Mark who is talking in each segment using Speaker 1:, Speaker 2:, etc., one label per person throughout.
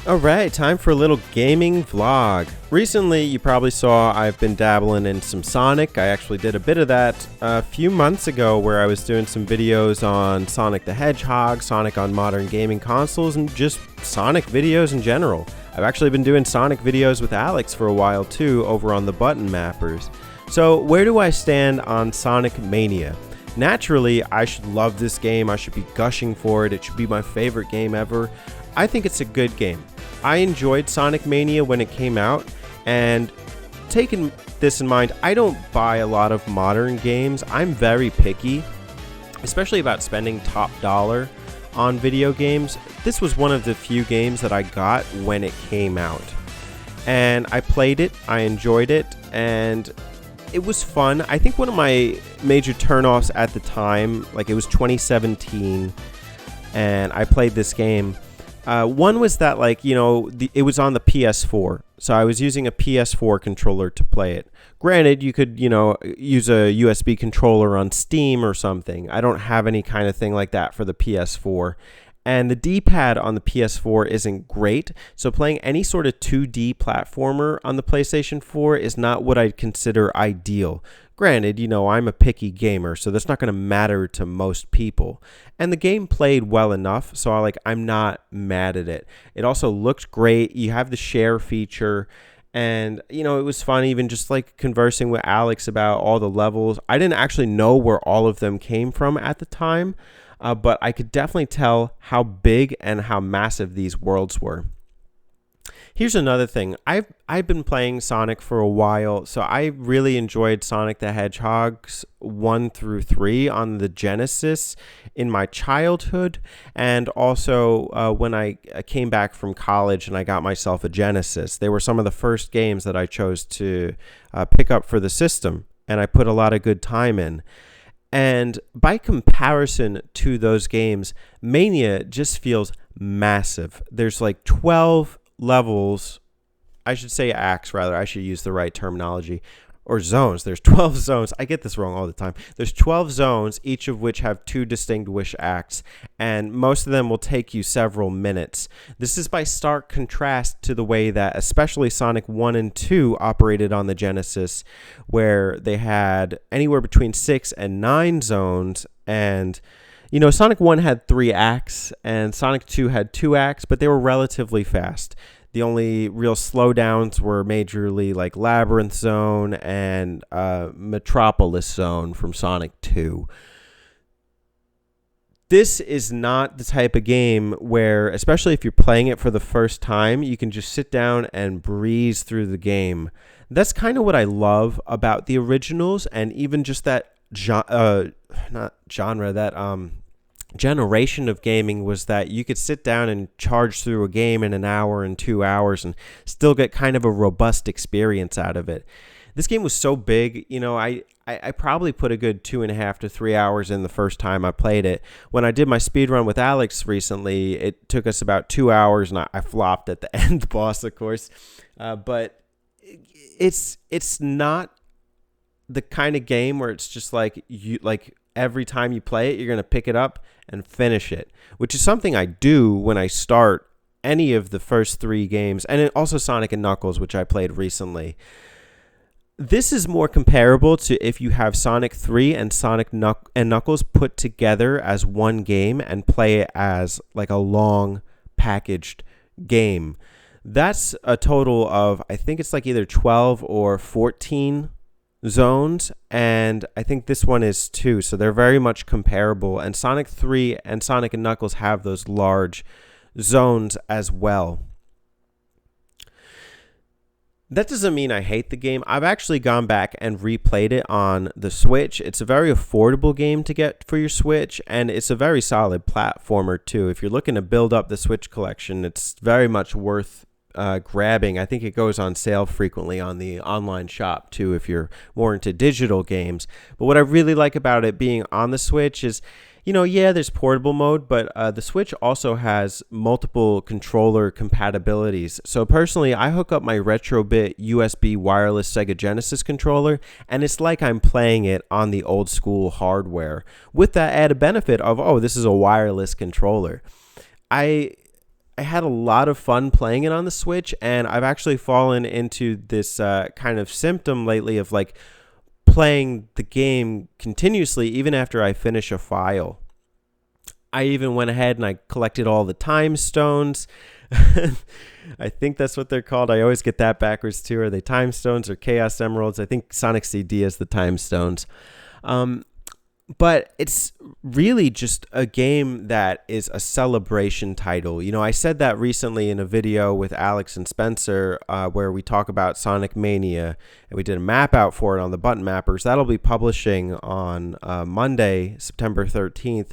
Speaker 1: Alright, time for a little gaming vlog. Recently, you probably saw I've been dabbling in some Sonic. I actually did a bit of that a few months ago where I was doing some videos on Sonic the Hedgehog, Sonic on modern gaming consoles, and just Sonic videos in general. I've actually been doing Sonic videos with Alex for a while too over on the Button Mappers. So where do I stand on Sonic Mania? Naturally, I should love this game. I should be gushing for it. It should be my favorite game ever. I think it's a good game. I enjoyed Sonic Mania when it came out, and taking this in mind, I don't buy a lot of modern games. I'm very picky, especially about spending top dollar on video games. This was one of the few games that I got when it came out, and I played it, I enjoyed it, and it was fun. I think one of my major turnoffs at the time, like it was 2017, and I played this game. One was that, like, you know, it was on the PS4, so I was using a PS4 controller to play it. Granted, you could, you know, use a USB controller on Steam or something. I don't have any kind of thing like that for the PS4. And the D-pad on the PS4 isn't great, so playing any sort of 2D platformer on the PlayStation 4 is not what I'd consider ideal. Granted, you know, I'm a picky gamer, so that's not going to matter to most people. And the game played well enough, so I'm not mad at it. It also looked great. You have the share feature, and, you know, it was fun even just like conversing with Alex about all the levels. I didn't actually know where all of them came from at the time, but I could definitely tell how big and how massive these worlds were. Here's another thing. I've been playing Sonic for a while, so I really enjoyed Sonic the Hedgehogs 1 through 3 on the Genesis in my childhood, and also when I came back from college and I got myself a Genesis. They were some of the first games that I chose to pick up for the system, and I put a lot of good time in. And by comparison to those games, Mania just feels massive. There's like 12 levels, I should say acts rather, I should use the right terminology, or zones. There's 12 zones. I get this wrong all the time. There's 12 zones, each of which have 2 distinguished acts, and most of them will take you several minutes. This is by stark contrast to the way that especially Sonic 1 and 2 operated on the Genesis, where they had anywhere between 6 and 9 zones. And you know, Sonic 1 had 3 acts, and Sonic 2 had 2 acts, but they were relatively fast. The only real slowdowns were majorly like Labyrinth Zone and Metropolis Zone from Sonic 2. This is not the type of game where, especially if you're playing it for the first time, you can just sit down and breeze through the game. That's kind of what I love about the originals, and even just that generation of gaming, was that you could sit down and charge through a game in an hour and 2 hours and still get kind of a robust experience out of it. This game was so big, you know, I probably put a good 2.5 to 3 hours in the first time I played it. When I did my speed run with Alex recently, it took us about 2 hours, and I flopped at the end boss, of course. But it's not the kind of game where it's just like every time you play it, you're going to pick it up and finish it, which is something I do when I start any of the first 3 games, and also Sonic and Knuckles, which I played recently. This is more comparable to if you have Sonic 3 and Sonic and Knuckles put together as one game and play it as like a long packaged game. That's a total of, I think it's like either 12 or 14 zones, and I think this one is 2, so they're very much comparable. And Sonic 3 and Sonic and Knuckles have those large zones as well. That doesn't mean I hate the game. I've actually gone back and replayed it on the Switch. It's a very affordable game to get for your Switch, and it's a very solid platformer too. If you're looking to build up the Switch collection, it's very much worth grabbing. I think it goes on sale frequently on the online shop too if you're more into digital games. But what I really like about it being on the Switch is, you know, yeah, there's portable mode, but the Switch also has multiple controller compatibilities. So personally, I hook up my Retrobit USB wireless Sega Genesis controller, and it's like I'm playing it on the old school hardware with that added benefit of, oh, this is a wireless controller. I I had a lot of fun playing it on the Switch, and I've actually fallen into this kind of symptom lately of like playing the game continuously even after I finish a file. I even went ahead and I collected all the time stones. I think that's what they're called. I always get that backwards too. Are they time stones or chaos emeralds? I think Sonic CD is the time stones. But it's really just a game that is a celebration title. You know, I said that recently in a video with Alex and Spencer where we talk about Sonic Mania, and we did a map out for it on the Button Mappers. That'll be publishing on Monday, September 13th,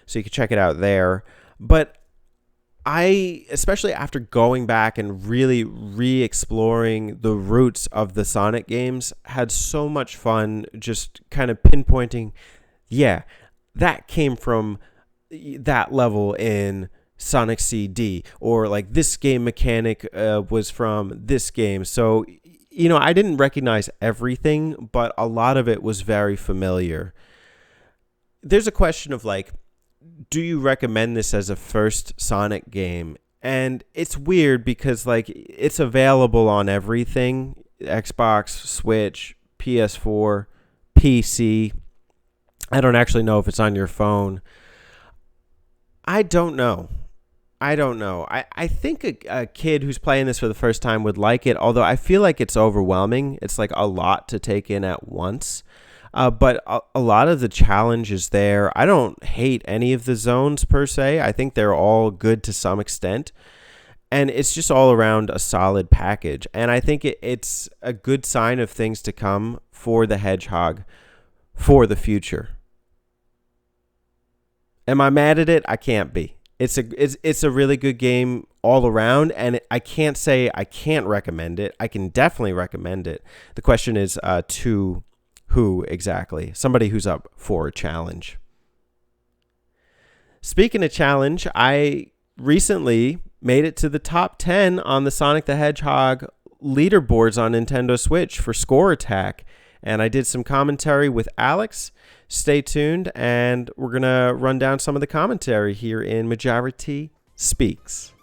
Speaker 1: so you can check it out there. But I, especially after going back and really re-exploring the roots of the Sonic games, had so much fun just kind of pinpointing, yeah, that came from that level in Sonic CD, or like this game mechanic was from this game. So, you know, I didn't recognize everything, but a lot of it was very familiar. There's a question of like, do you recommend this as a first Sonic game? And it's weird because like it's available on everything: Xbox, Switch, PS4, PC. I don't actually know if it's on your phone. I don't know. I think a kid who's playing this for the first time would like it, although I feel like it's overwhelming. It's like a lot to take in at once. But a lot of the challenge is there. I don't hate any of the zones per se. I think they're all good to some extent. And it's just all around a solid package. And I think it's a good sign of things to come for the Hedgehog for the future. Am I mad at it? I can't be. It's a really good game all around, and I can't say I can't recommend it. I can definitely recommend it. The question is to who exactly? Somebody who's up for a challenge. Speaking of challenge, I recently made it to the top 10 on the Sonic the Hedgehog leaderboards on Nintendo Switch for Score Attack, and I did some commentary with Alex. Stay tuned, and we're going to run down some of the commentary here in Majority Speaks.